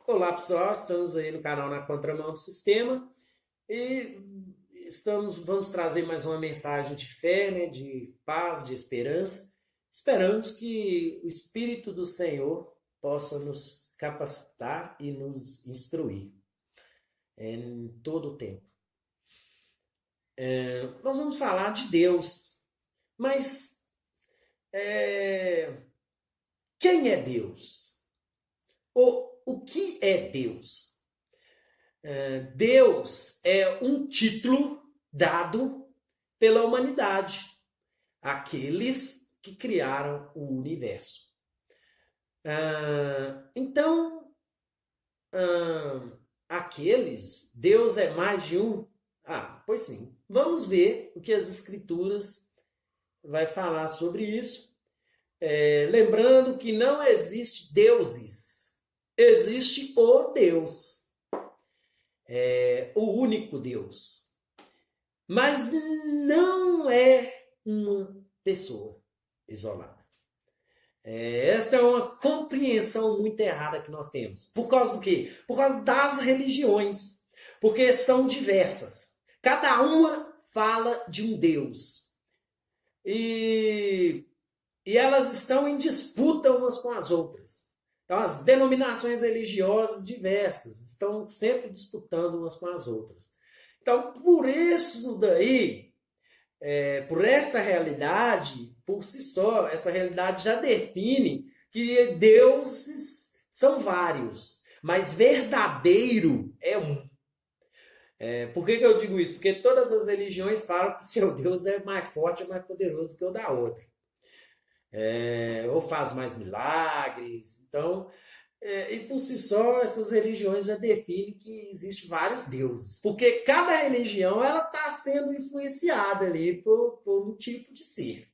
Olá pessoal, estamos aí no canal Na Contramão do Sistema e vamos trazer mais uma mensagem de fé, né, de paz, de esperança. Esperamos que o Espírito do Senhor possa nos capacitar e nos instruir em todo o tempo. Nós vamos falar de Deus, mas é, quem é Deus? O que é Deus? Deus é um título dado pela humanidade, àqueles que criaram o universo. Então, aqueles, Deus é mais de um? Pois sim. Vamos ver o que as Escrituras vai falar sobre isso. Lembrando que não existe deuses, existe o Deus. O único Deus. Mas não é uma pessoa isolada. Esta é uma compreensão muito errada que nós temos. Por causa do quê? Por causa das religiões. Porque são diversas. Cada uma fala de um Deus. E elas estão em disputa umas com as outras. Então, as denominações religiosas diversas estão sempre disputando umas com as outras. Então, por isso daí, por esta realidade, por si só, essa realidade já define que deuses são vários, mas verdadeiro é um. Por que eu digo isso? Porque todas as religiões falam que o seu Deus é mais forte e mais poderoso do que o da outra. Ou faz mais milagres. Então, e por si só, essas religiões já definem que existe vários deuses. Porque cada religião ela está sendo influenciada ali por um tipo de ser.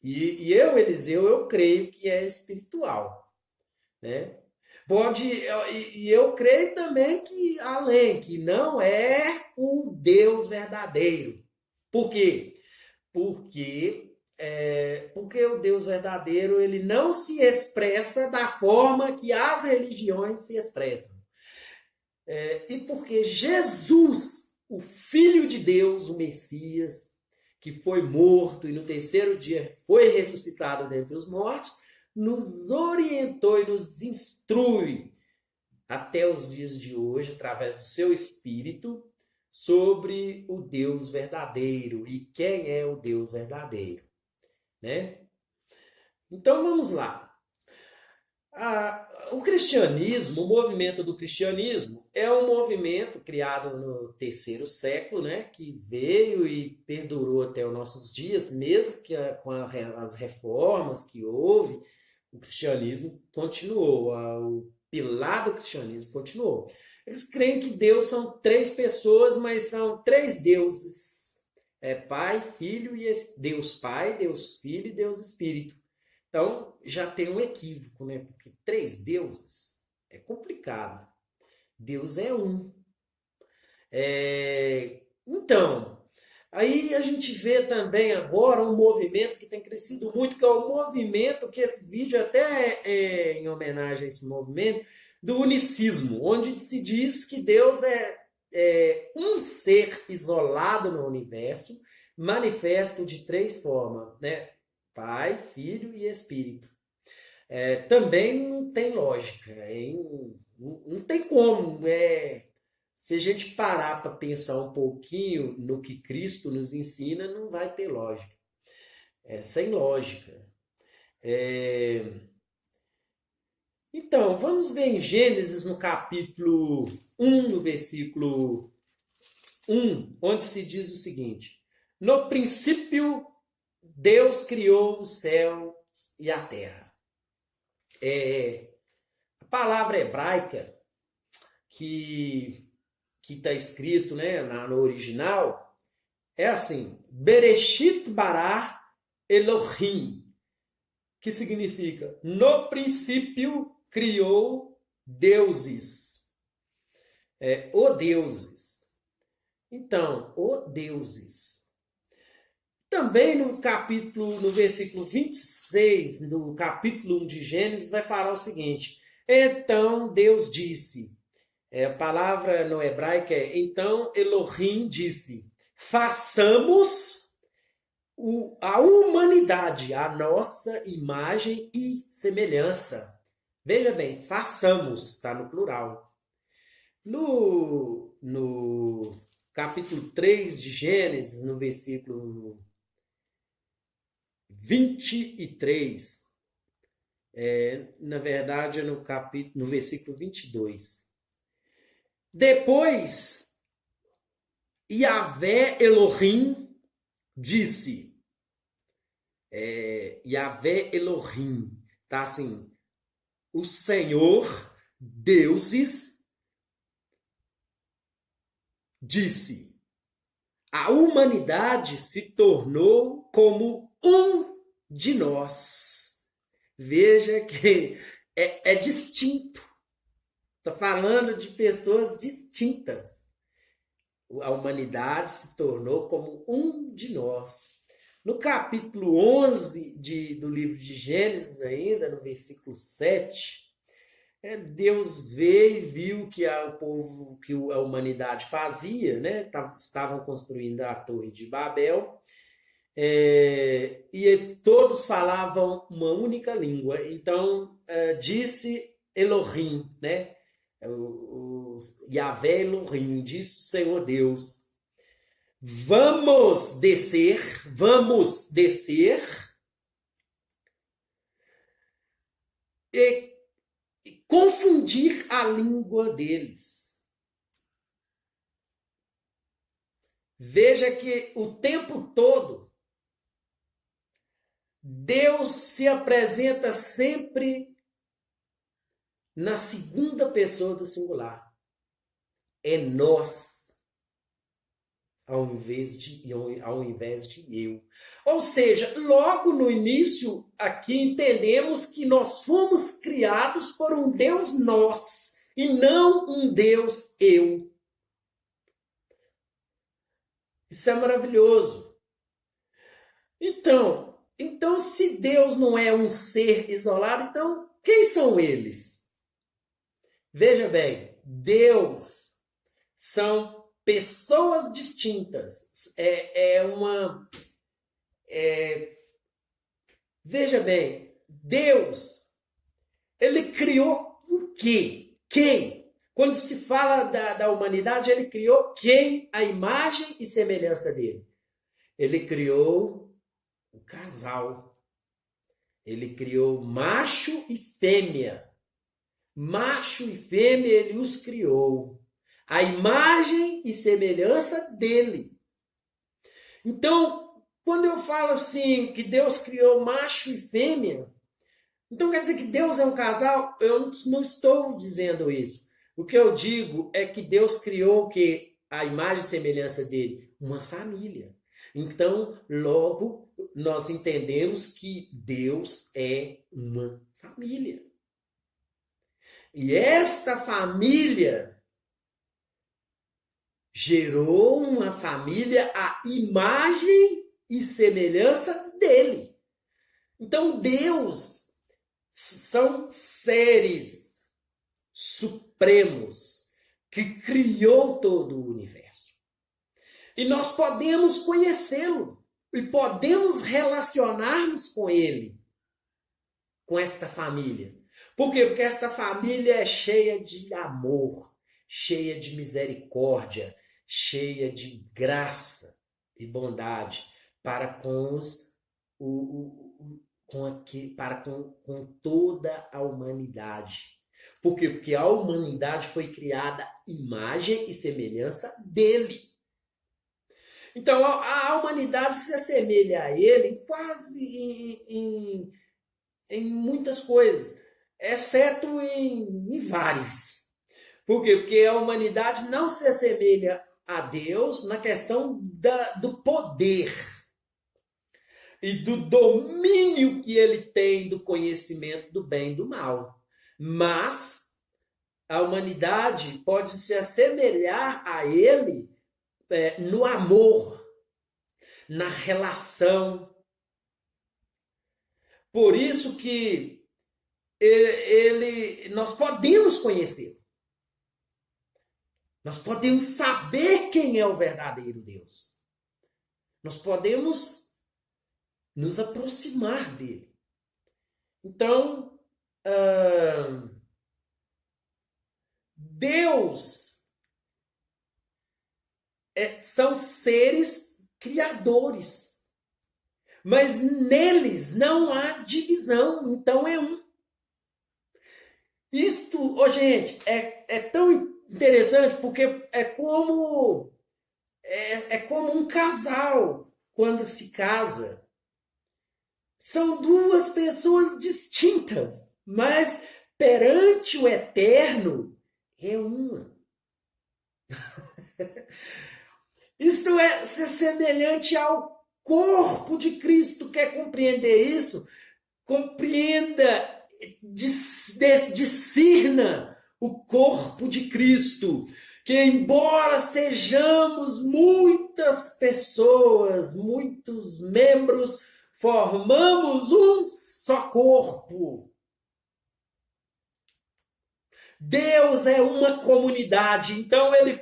E eu, Eliseu, eu creio que é espiritual. Né? E eu creio também que além, que não é o Deus verdadeiro. Por quê? Porque o Deus verdadeiro ele não se expressa da forma que as religiões se expressam. E porque Jesus, o Filho de Deus, o Messias, que foi morto e no terceiro dia foi ressuscitado dentre os mortos, nos orientou e nos instrui até os dias de hoje, através do seu Espírito, sobre o Deus verdadeiro e quem é o Deus verdadeiro. Né? Então vamos lá. O cristianismo, o movimento do cristianismo, é um movimento criado no terceiro século, né, que veio e perdurou até os nossos dias, mesmo que com as reformas que houve, o cristianismo continuou, o pilar do cristianismo continuou. Eles creem que Deus são três pessoas, mas são três deuses. Pai, Filho e Deus Pai, Deus Filho e Deus Espírito. Então, já tem um equívoco, né? Porque três deuses é complicado. Deus é um. Então, aí a gente vê também agora um movimento que tem crescido muito, que é o movimento, que esse vídeo até é em homenagem a esse movimento, do unicismo, onde se diz que Deus é um ser isolado no universo, manifesto de três formas, né? Pai, Filho e Espírito. Também não tem lógica, não tem como. Se a gente parar para pensar um pouquinho no que Cristo nos ensina, não vai ter lógica. Sem lógica. Então, vamos ver em Gênesis, no capítulo 1, no versículo 1, onde se diz o seguinte: no princípio, Deus criou os céus e a terra. A palavra hebraica que está escrito, né, no original é assim: Bereshit bara Elohim, que significa no princípio criou deuses. O deuses. Então, o deuses. Também no versículo 26 do capítulo 1 de Gênesis, vai falar o seguinte: Então Deus disse, a palavra no hebraico é, então Elohim disse, façamos a humanidade, a nossa imagem e semelhança. Veja bem, façamos, está no plural. No capítulo 3 de Gênesis, no versículo 23, na verdade é no versículo 22. Depois, Yahvé Elohim disse, Yahvé Elohim, tá assim, o Senhor, deuses, disse, a humanidade se tornou como um de nós. Veja que é distinto. Está falando de pessoas distintas. A humanidade se tornou como um de nós. No capítulo 11 do livro de Gênesis, ainda, no versículo 7, Deus veio e viu que a humanidade fazia, né? Estavam construindo a Torre de Babel, e todos falavam uma única língua. Então, disse Elohim, né? Yahvé Elohim, disse o Senhor Deus, vamos descer e confundir a língua deles. Veja que o tempo todo Deus se apresenta sempre na segunda pessoa do singular. É nós, ao invés de eu. Ou seja, logo no início, aqui entendemos que nós fomos criados por um Deus nós, e não um Deus eu. Isso é maravilhoso. Então, se Deus não é um ser isolado, então quem são eles? Veja bem, Deus são pessoas distintas. Veja bem, Deus, ele criou o quê? Quem? Quando se fala da humanidade, ele criou quem? A imagem e semelhança dele. Ele criou o casal. Ele criou macho e fêmea. Macho e fêmea ele os criou. A imagem e semelhança dele. Então, quando eu falo assim, que Deus criou macho e fêmea, então quer dizer que Deus é um casal? Eu não estou dizendo isso. O que eu digo é que Deus criou o quê? A imagem e semelhança dele? Uma família. Então, logo, nós entendemos que Deus é uma família. E esta família gerou uma família à imagem e semelhança dele. Então, Deus são seres supremos que criou todo o universo. E nós podemos conhecê-lo e podemos relacionar-nos com ele, com esta família. Por quê? Porque esta família é cheia de amor, cheia de misericórdia, cheia de graça e bondade para com toda a humanidade. Por quê? Porque a humanidade foi criada imagem e semelhança dele. Então a humanidade se assemelha a ele em muitas coisas, exceto em várias. Por quê? Porque a humanidade não se assemelha a Deus na questão do poder e do domínio que ele tem do conhecimento do bem e do mal. Mas a humanidade pode se assemelhar a ele no amor, na relação. Por isso que nós podemos conhecer. Nós podemos saber quem é o verdadeiro Deus. Nós podemos nos aproximar dele. Então, Deus são seres criadores, mas neles não há divisão, então é um. Isto, gente, é tão interessante porque é como um casal quando se casa. São duas pessoas distintas, mas perante o eterno é uma. Isto é ser semelhante ao corpo de Cristo. Quer compreender isso? Compreenda, discirna o corpo de Cristo. Que embora sejamos muitas pessoas, muitos membros, formamos um só corpo. Deus é uma comunidade, então ele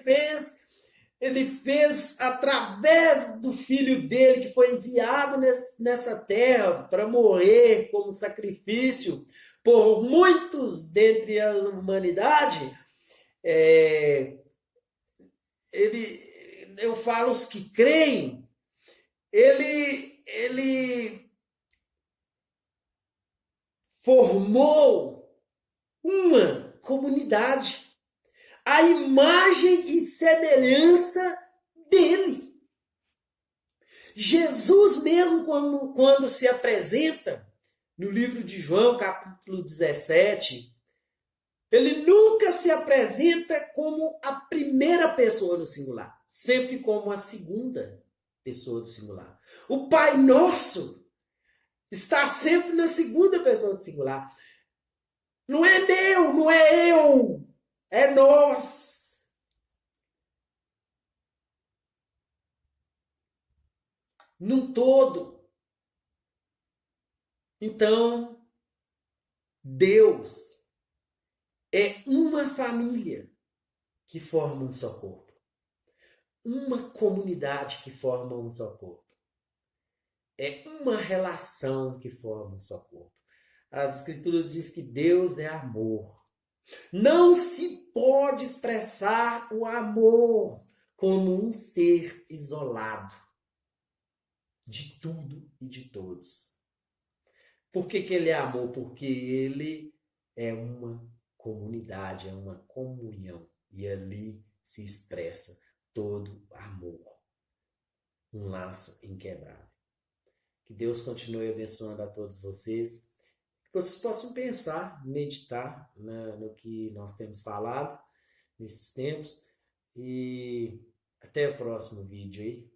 fez através do Filho dele, que foi enviado nessa terra para morrer como sacrifício por muitos dentre a humanidade. Eu falo os que creem, ele formou uma comunidade, a imagem e semelhança dele. Jesus mesmo, quando se apresenta no livro de João, capítulo 17, ele nunca se apresenta como a primeira pessoa no singular, sempre como a segunda pessoa do singular. O Pai Nosso está sempre na segunda pessoa do singular. Não é meu, não é eu, é nós. Num todo. Então, Deus é uma família que forma um só corpo. Uma comunidade que forma um só corpo. É uma relação que forma um só corpo. As Escrituras dizem que Deus é amor. Não se pode expressar o amor como um ser isolado de tudo e de todos. Por que ele é amor? Porque ele é uma comunidade, é uma comunhão. E ali se expressa todo amor. Um laço inquebrável. Que Deus continue abençoando a todos vocês. Que vocês possam pensar, meditar no que nós temos falado nesses tempos. E até o próximo vídeo aí.